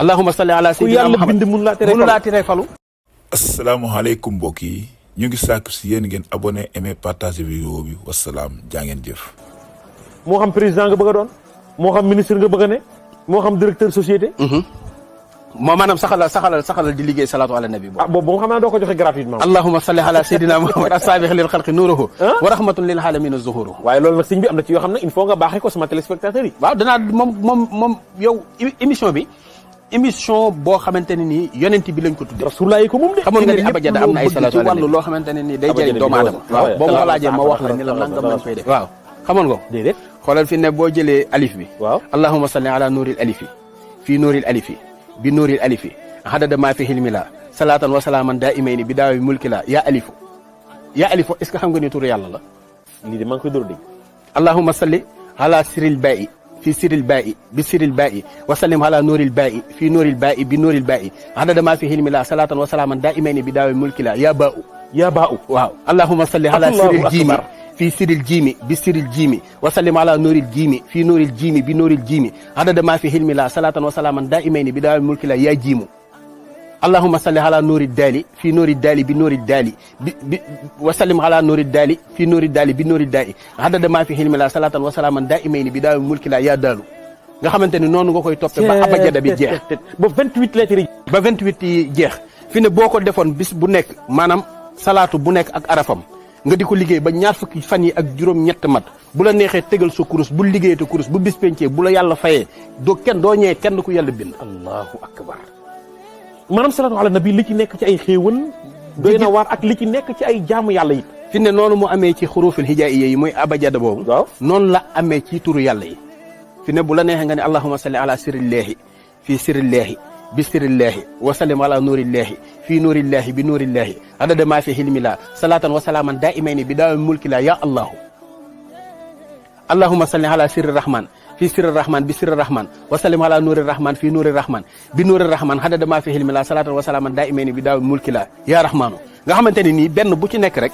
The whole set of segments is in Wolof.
allahumma salli ala sayyidina Muhammad ku yàlla bind mënu laa tere falu. asalaamaaleykum mbokk yi ñu ngi sàkk si yéen ngeen abonné aimé partager vidéo bi wasalaam jaa ngeen jëf. moo xam président nga bëgg a doon moo xam ministre nga bëgg a ne moo xam directeur société. moo maanaam saxalal di liggéey salaatu ala nabi boobu. boobu xam naa doo ko joxe gratuitement. allahumma salli ala sayyidina Muhammad as-sabih lil khalqi nuruhu wa rahmatun lil alamin zuhuruhu. waaye loolu nag sëñ bi am na ci yoo xam ne il faut nga baaxee ko sama téléspectateurs yi. waaw danaa moom yow émission bi émission boo xamante ne nii yonent bi lañ ko tuddee. rasulullah yi ko moom de. xamoon nga ni abajada am na ay salaatu ala nabi ci wàllu loo xamante ne nii day jëriñ doomu aadama. waaw boo ma ko laajee ma wax la ni la nangam lañ koy def. waaw xamoon nga ko. déedéet xoolal fi ne boo jëlee alif bi. waaw allahumma salli ala nuuril alifi fii nuuril alifi bi nuuril alifi hadada maa fi hilmi la salaatan wa salaaman daa imayni bi daawi mulki la yaa alifu est-ce que xam nga ni turu yàlla la. lii de maa ngi koy door a dégg. allahumma salli ala siril baai fi siril baai bi siril baai wa sallim ala nuuril baai fi nuuril baai bi nuuril baai hadada maa fi hilmi la salaatan wa salaaman daa imayni bi daawi mulki la yaa baau waaw allahumma salli ala siril jiimi fii siril jiimi bi siril jiimi wa sallim ala nuuril jiimi fii nuuril jiimi bi nuuril jiimi hadada maa fi hilmi la salaatan wa salaaman daa imayni bi daawi mulki la yaa jiimu allahumma salli ala nuuri daali fii nuuri daali bi nuuri daali bi wa sallim ala nuuri daali fii nuuri daali bi nuuri daali hadada maa fi hilmi la salaatan wa salaaman daa imayni bi daawi mulki la yaa daalu nga xamante ni noonu nga koy toppee ba abajada bi jeex ba 28 lettres yi ba 28 yi jeex fi ne boo ko defoon bis bu nekk maanaam salaatu bu nekk ak arafam nga di ko liggéey ba ñaar fukki fan yi ak juróom-ñett mat bu la neexee tegal sa kurus bu liggéeyee te kurus bu bis pencee bu la yàlla fayee doo ñëwee kenn ku yàlla bind. allahu akbar maanaam salaatu ala nabi li ci nekk ci ay xéewal doy na waar ak li ci nekk ci ay jaamu yàlla yi. fi ne noonu mu amee ci xurufil hijaaiya yi mooy abajada boobu. waaw noonu la amee ci turu yàlla yi. fi ne bu la neexee nga ne allahumma salli ala sirillaahi fii sirillaahi bi sirillaahi wa sallim ala nuurillaahi fii nuurillaahi bi nuurillaahi adada maa fi hilmi la salaatan wa salaaman daa imayni bi daawi mulki la ya allahu allahumma salli ala sirri rahman fii sirri rahman bi sirri rahman wa sallim ala nuuri rahman fii nuuri rahman bi nuuri rahman adada maa fi hilmi la salaatan wa salaaman daa imayni bi daawi mulki la ya rahmaanu nga xamante ne nii benn bu ci nekk rek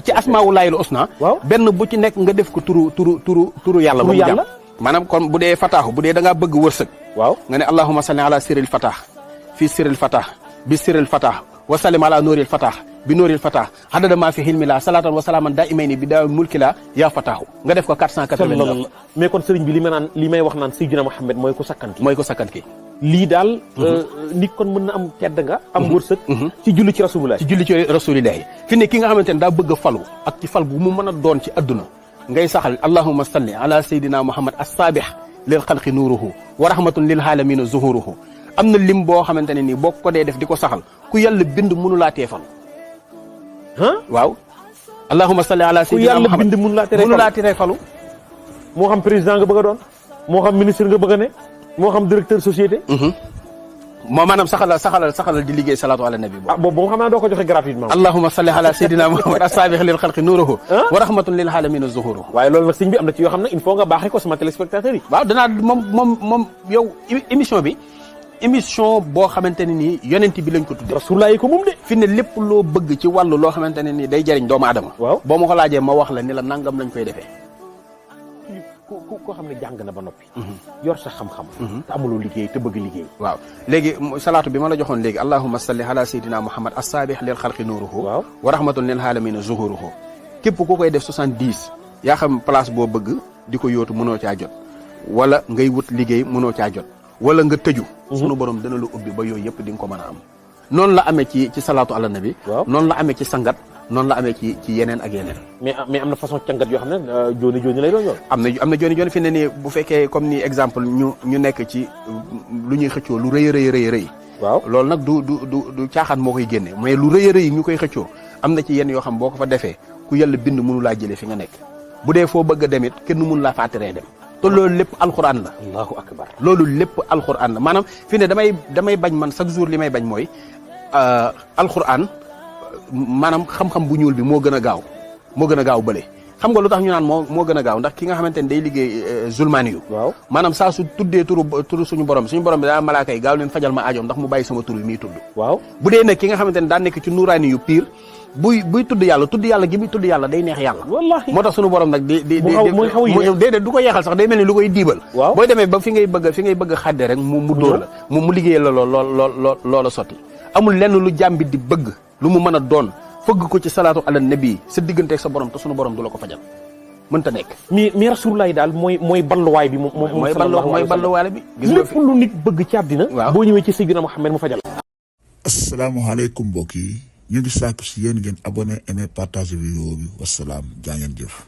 ci asmaaullaahil husna benn bu ci nekk nga def ko turu yàlla ba mu jàmm maanaam kon bu dee fataaxu bu dee da ngaa bëgg wërsëg waaw nga ne allahumma salli ala sirril fataax fii sirril fataax bi sirril fataax wa sallim ala nuuril fataax bi nuuril fataax hadada maa fi hilmi la salaatan wa salaaman daa imayni bi daawi mulki la yaa fataaxu nga def ko 489 mais kon sëriñ bi li may wax naan Seydina Muhammad mooy ko sakkan ki lii daal nit kon mën na am tedd nga am wërsëg ci julli ci rasulillah fi ne ki nga xamante ne daa bëgg a falu ak ci fal bu mu mën a doon ci adduna ngay saxal allahumma salli ala sayyidina Muhammad as-sabih lil xalqi nuuruhu wa rahmatun lil alamina zuhuruhu am na lim boo xamante ne nii boo ko dee def di ko saxal ku yàlla bind mënu laa teefal waaw allahumma salli ala sayyidina Muhammad ku yàlla bind mënu laa tere falu moo xam président nga bëgg a doon moo xam ministre nga bëgg a ne moo xam directeur société moo maanaam saxalal di liggéey salaatu ala nabi boobu xam naa doo ko joxe gratuitement allahumma salli ala sayyidina Muhammad as-sabih lil xalqi nuuruhu wa rahmatun lil alamina zuhuruhu waaye loolu nag sëñ bi am na ci yoo xam ne il faut nga baaxee ko sama téléspectateurs yi waaw danaa moom yow émission bi émission boo xamante ne nii yonent bi lañ ko tuddee rasulullah yi ko moom de fi ne lépp loo bëgg ci wàllu loo xamante ne nii day jëriñ doomu aadama waaw boo ma ko laajee ma wax la ni la nangam lañ koy defee koo xam ne jàng na ba noppi yor sa xam-xam te amuloo liggéey te bëgg liggéey waaw léegi salaatu bi ma la joxoon léegi allahumma salli ala sayyidina Muhammad as-sabih lil xalqi nuuruhu wa rahmatun lil alamina zuhuruhu képp ku koy def 70 yaa xam place boo bëgg di ko yóotu mënoo caa jot wala ngay wut liggéey mënoo caa jot wala nga tëju sunu borom dana la ubbi ba yooyu yëpp di nga ko mën a am noonu la amee ci salaatu ala nabi noonu la amee ci sangat noonu la amee ci yeneen ak yeneen mais am na façon cangat yoo xam ne jooni lay doon yoon am na jooni fi ne nii bu fekkee comme ni exemple ñu nekk ci lu ñuy xëccoo lu rëy waaw loolu nag du caaxaan moo koy génne mais lu rëy ñu koy xëccoo am na ci yenn yoo xam boo ko fa defee ku yàlla bind mënu laa jëlee fi nga nekk bu dee foo bëgg a dem it kenn mënu laa fàtteree dem te loolu lépp alxuraan la allahu akbar loolu lépp alxuraan la maanaam fi ne damay bañ man chaque jour li may bañ mooy alxuraan maanaam xam-xam bu ñuul bi moo gën a gaaw bële xam nga lu tax ñu naan moo gën a gaaw ndax ki nga xamante ne day liggéey zulmaani yu waaw maanaam saa su tuddee turu suñu borom bi daa malaaka yi gaaw leen fajal ma aajoom ndax mu bàyyi sama tur yi muy tudd waaw bu dee nag ki nga xamante ne daa nekk ci nuuraani yu pire buy tudd yàlla gi muy tudd yàlla day neex yàlla. wallaahi moo tax sunu borom nag mooy xaw a déedéet du ko yeexal sax day mel ni lu koy diibal. waaw booy demee ba fi ngay bëgg a xadde rek mu dóor la mu liggéey la loola sotti. amul lenn lu jàmbi di bëgg lu mu mën a doon fëgg ko ci salaatu ala nabi sa digganteeg sa borom te sunu borom du la ko fajal mënta nekk. mi rasulullah daal mooy balluwaay bi. mooy balluwaay bi. gis nga lépp lu nit bëgg ci àddina. waaw boo ñëwee ci Seydina Muhammad mu fajal. asalaamaaleykum mbokk yi ñu ngi sàkku si yéen ngeen abonné aimé partager vidéo bi wasalaam jaa ngeen jëf.